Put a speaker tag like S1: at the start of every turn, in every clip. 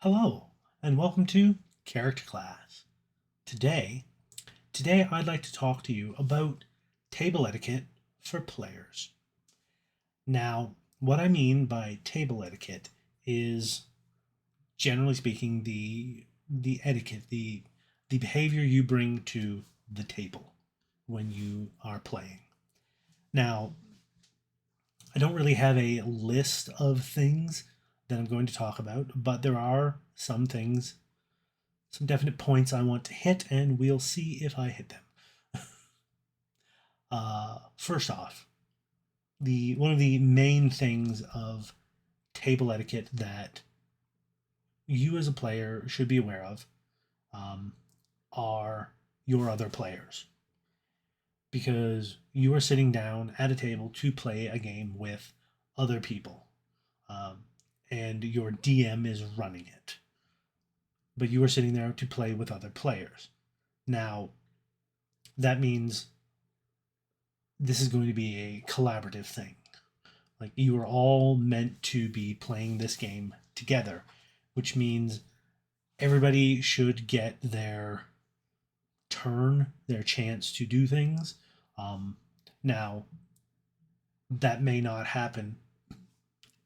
S1: Hello, and welcome to Character Class. Today, today I'd like to talk to you about table etiquette for players. Now, what I mean by table etiquette is, generally speaking, the etiquette, the behavior you bring to the table when you are playing. Now, I don't really have a list of things that I'm going to talk about, but there are some definite points I want to hit, and we'll see if I hit them. First off, the one of the main things of table etiquette that you as a player should be aware of um, are your other players, because you are sitting down at a table to play a game with other people, um, and your DM is running it, but you are sitting there to play with other players. Now, that means this is going to be a collaborative thing. Like, you are all meant to be playing this game together, which means everybody should get their turn, their chance to do things. Now, that may not happen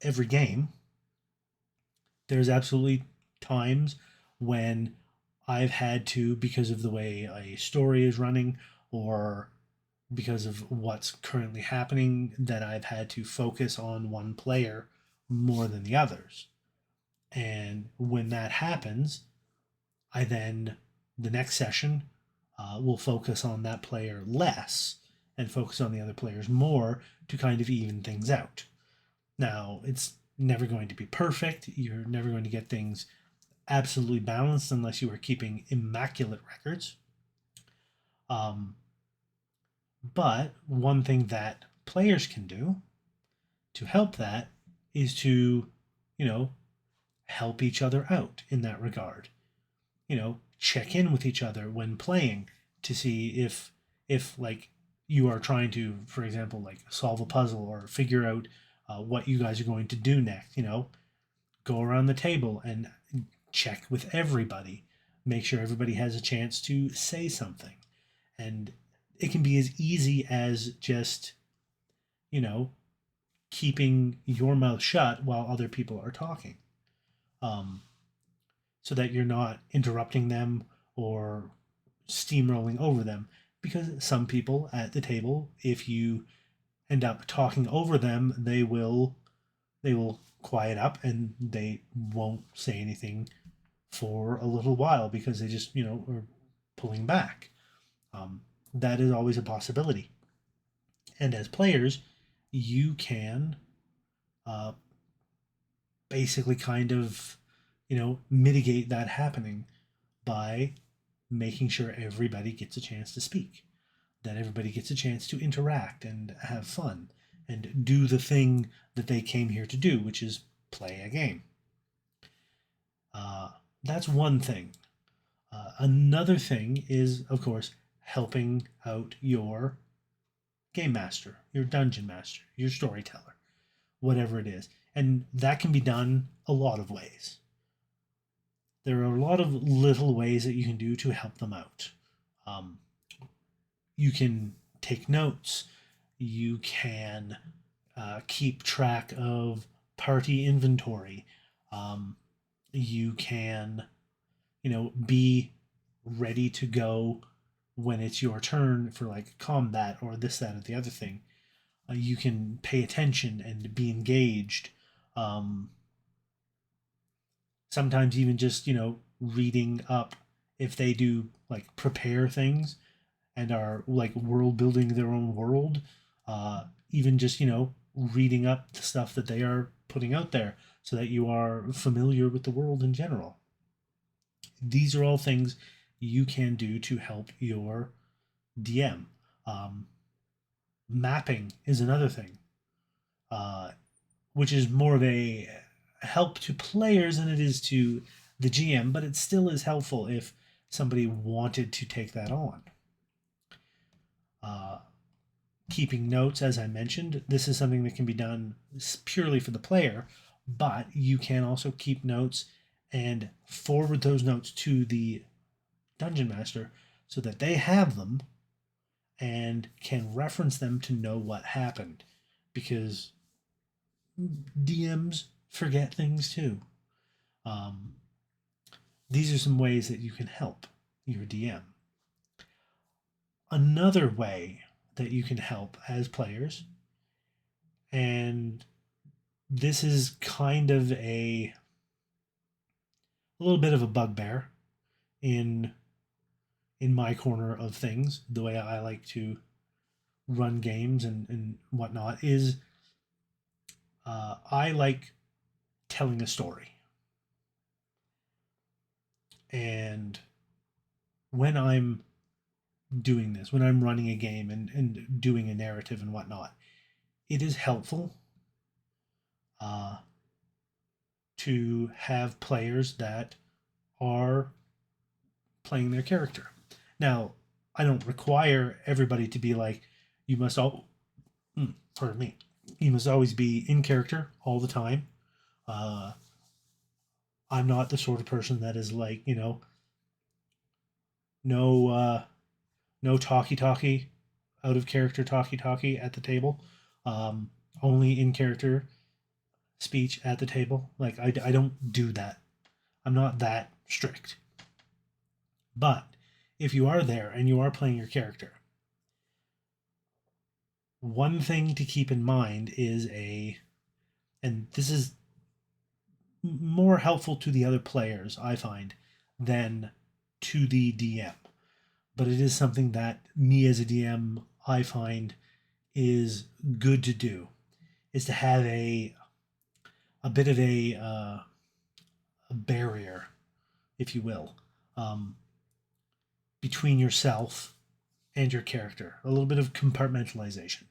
S1: every game. There's absolutely times when I've had to, because of the way a story is running or because of what's currently happening, that I've had to focus on one player more than the others. And when that happens, I then, the next session, will focus on that player less and focus on the other players more to kind of even things out. Now, it's never going to be perfect. You're never going to get things absolutely balanced unless you are keeping immaculate records. Um, but one thing that players can do to help that is to, you know, help each other out in that regard. Check in with each other when playing to see if like you are trying to, for example, like solve a puzzle or figure out what you guys are going to do next. Go around the table and check with everybody, make sure everybody has a chance to say something. And it can be as easy as just, you know keeping your mouth shut while other people are talking, um, so that you're not interrupting them or steamrolling over them. Because some people at the table, if you end up talking over them, they will quiet up and they won't say anything for a little while because they just are pulling back. Um, that is always a possibility. And as players, you can uh, basically kind of mitigate that happening by making sure everybody gets a chance to speak, that everybody gets a chance to interact and have fun and do the thing that they came here to do, which is play a game. Uh, that's one thing. Another thing is, of course, helping out your game master, your dungeon master, your storyteller, whatever it is. And that can be done a lot of ways. There are a lot of little ways that you can do to help them out. Um, you can take notes. You can keep track of party inventory. You can, be ready to go when it's your turn for like combat or this, that, or the other thing. You can pay attention and be engaged. Um, Sometimes even just reading up, if they do like prepare things and are like world building their own world, even just reading up the stuff that they are putting out there so that you are familiar with the world in general. These are all things you can do to help your DM. um, Mapping is another thing, uh, which is more of a help to players than it is to the GM, but it still is helpful if somebody wanted to take that on. Uh, Keeping notes, as I mentioned, this is something that can be done purely for the player, but you can also keep notes and forward those notes to the dungeon master so that they have them and can reference them to know what happened. Because DMs forget things too. Um, these are some ways that you can help your DM. Another way that you can help as players, and this is kind of a little bit of a bugbear in my corner of things, the way I like to run games and whatnot, is I like telling a story. And when I'm doing this, when I'm running a game and doing a narrative and whatnot, it is helpful uh, to have players that are playing their character. Now, I don't require everybody to be like, you must all, pardon me, you must always be in character all the time. Uh, I'm not the sort of person that is like, no, no talkie out of character talkie at the table. Um, Only in character speech at the table. Like I don't do that. I'm not that strict. But if you are there and you are playing your character, one thing to keep in mind is and this is more helpful to the other players, I find, than to the DM. But it is something that me as a DM, I find is good to do, is to have a bit of a barrier, if you will, um, between yourself and your character. A little bit of compartmentalization.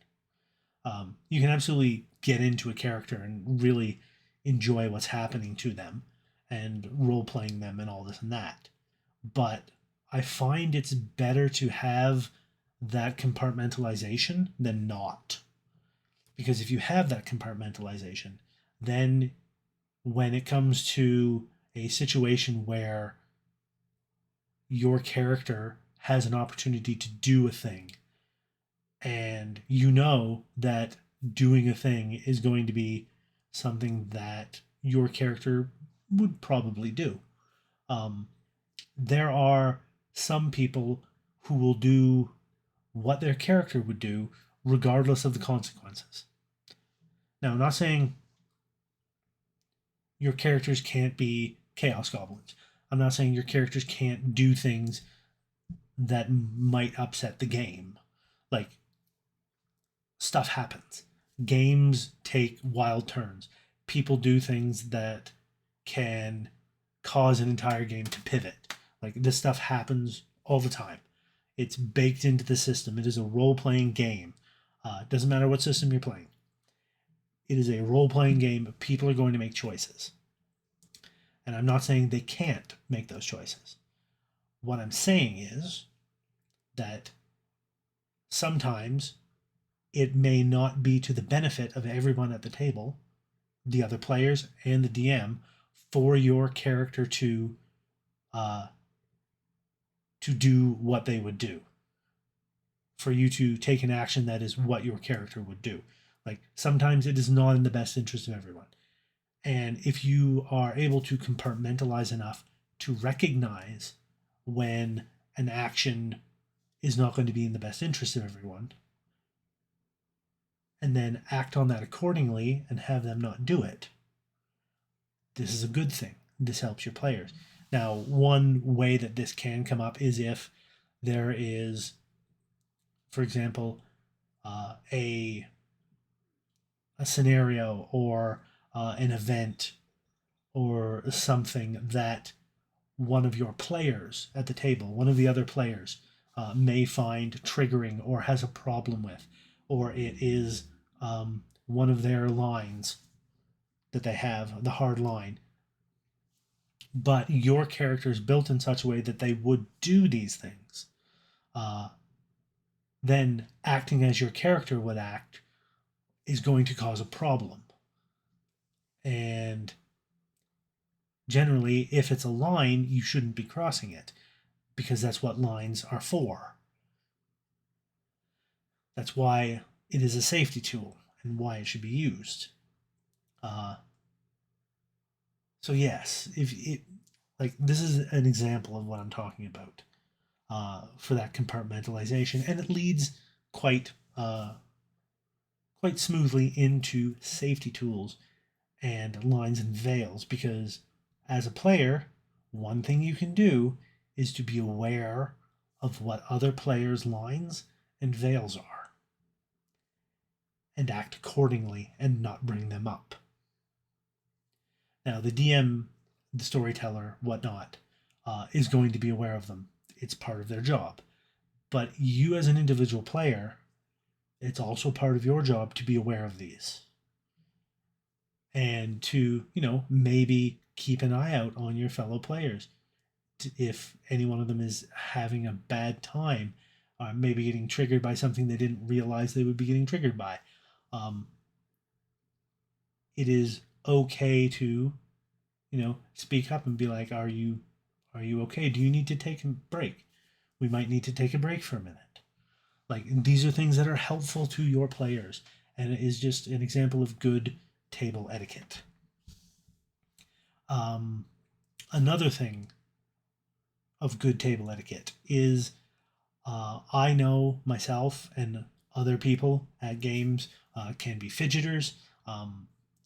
S1: You can absolutely get into a character and really enjoy what's happening to them and role playing them and all this and that. But I find it's better to have that compartmentalization than not. Because if you have that compartmentalization, then when it comes to a situation where your character has an opportunity to do a thing, and you know that doing a thing is going to be something that your character would probably do. Um, there are some people who will do what their character would do regardless of the consequences. Now, I'm not saying your characters can't be chaos goblins. I'm not saying your characters can't do things that might upset the game. Like, stuff happens. Games take wild turns. People do things that can cause an entire game to pivot. Like, this stuff happens all the time. It's baked into the system. It is a role playing game. It doesn't matter what system you're playing. It is a role playing game. People are going to make choices. And I'm not saying they can't make those choices. What I'm saying is that sometimes it may not be to the benefit of everyone at the table, the other players and the DM, for your character uh, to do what they would do. For you to take an action that is what your character would do. Like, sometimes it is not in the best interest of everyone. And if you are able to compartmentalize enough to recognize when an action is not going to be in the best interest of everyone, and then act on that accordingly and have them not do it, this is a good thing. This helps your players. Now, one way that this can come up is if there is, for example, a scenario or an event or something that one of your players at the table, one of the other players, may find triggering or has a problem with, or it is one of their lines that they have, the hard line. But your character is built in such a way that they would do these things. Then acting as your character would act is going to cause a problem. And generally, if it's a line, you shouldn't be crossing it because that's what lines are for. That's why it is a safety tool and why it should be used. Uh, so yes, if it like this is an example of what I'm talking about for that compartmentalization, and it leads quite quite smoothly into safety tools and lines and veils because as a player, one thing you can do is to be aware of what other players' lines and veils are and act accordingly and not bring them up. Now, the DM, the storyteller, whatnot, is going to be aware of them. It's part of their job. But you, as an individual player, it's also part of your job to be aware of these and to, maybe keep an eye out on your fellow players. If any one of them is having a bad time, maybe getting triggered by something they didn't realize they would be getting triggered by. It is okay to, speak up and be like, are you okay? Do you need to take a break? We might need to take a break for a minute. Like, these are things that are helpful to your players, and it is just an example of good table etiquette. Another thing of good table etiquette is I know myself and other people at games can be fidgeters.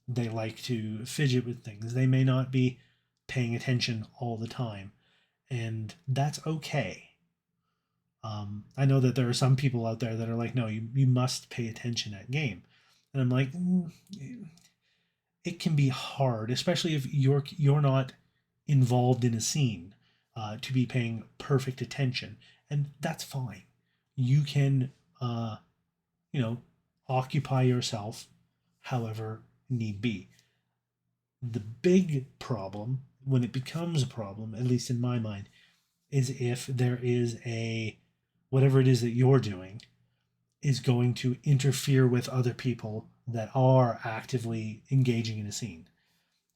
S1: They like to fidget with things. They may not be paying attention all the time, and that's okay. I know that there are some people out there that are like, no, you must pay attention at game. And I'm like, it can be hard, especially if you're not involved in a scene, to be paying perfect attention, and that's fine. You can, you know, occupy yourself however need be. The big problem, when it becomes a problem, at least in my mind, is if there is whatever it is that you're doing is going to interfere with other people that are actively engaging in a scene,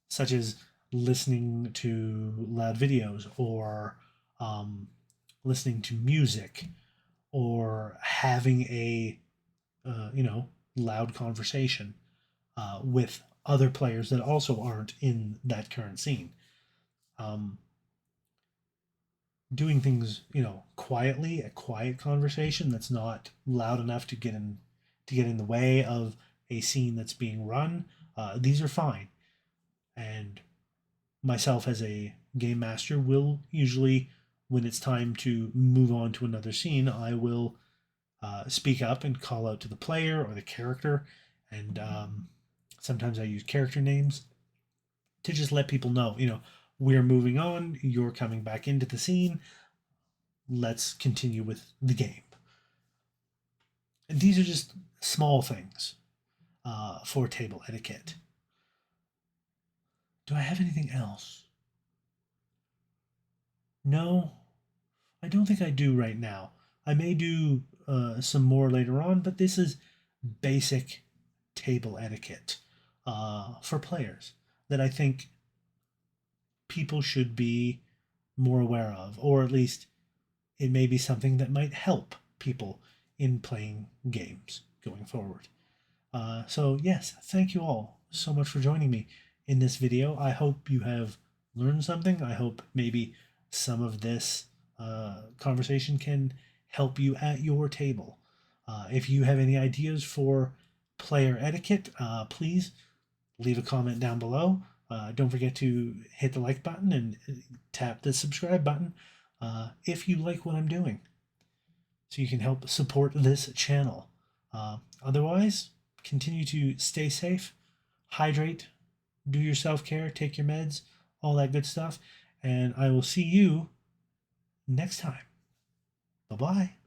S1: such as listening to loud videos or listening to music or having a loud conversation with other players that also aren't in that current scene. Um, Doing things quietly, a quiet conversation that's not loud enough to get in the way of a scene that's being run, these are fine. And myself as a game master will usually, when it's time to move on to another scene, I will speak up and call out to the player or the character, and sometimes I use character names to just let people know, we're moving on, you're coming back into the scene, let's continue with the game. And these are just small things for table etiquette. Do I have anything else? No, I don't think I do right now. I may do some more later on, but this is basic table etiquette for players that I think people should be more aware of, or at least it may be something that might help people in playing games going forward. So yes, thank you all so much for joining me in this video. I hope you have learned something. I hope maybe some of this conversation can help you at your table. If you have any ideas for player etiquette, please leave a comment down below. Don't forget to hit the like button and tap the subscribe button if you like what I'm doing, so you can help support this channel. Otherwise, continue to stay safe, hydrate, do your self-care, take your meds, all that good stuff, and I will see you next time. Bye-bye.